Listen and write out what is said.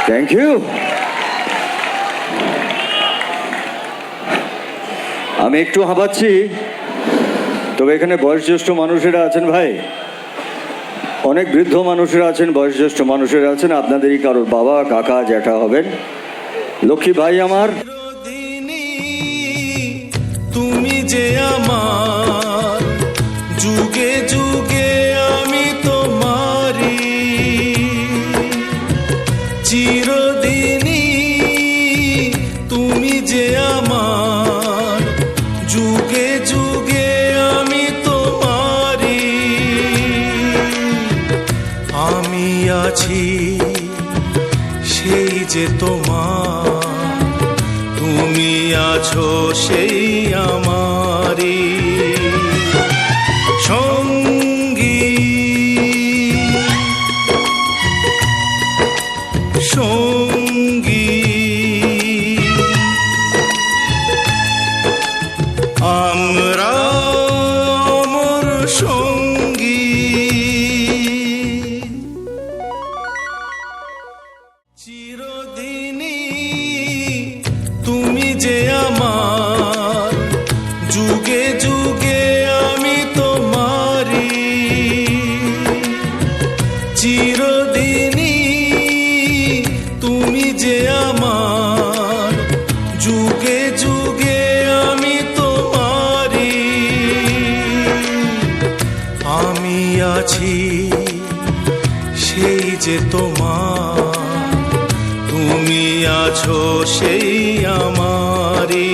Thank you. আমি একটু হাঁপাচ্ছি, তবে এখানে বয়োজ্যেষ্ঠ মানুষেরা আছেন ভাই, অনেক বৃদ্ধ মানুষেরা আছেন, বয়োজ্যেষ্ঠ মানুষেরা আছেন, আপনাদেরই কারোর বাবা কাকা জ্যাঠা হবেন। লক্ষ্মী ভাই আমার, তুমি যে আমার যুগে যুগে আমি তোমারি, চিরদিনই তুমি যে আমার যুগে যুগে আমি তোমারি। আমি আছি সেই যে তোমার, তুমি আছো সেই আমারি সঙ্গী সঙ্গী। আমরা অমর সঙ্গী, চিরদিনই তুমি যে আমার যুগে যুগে আমি তোমারি, চিরদিনই তুমি যে আমার যুগে যুগে আমি তোমারি। আমি আছি সেই যে তোমার, তুমি আছো সেই আমারি।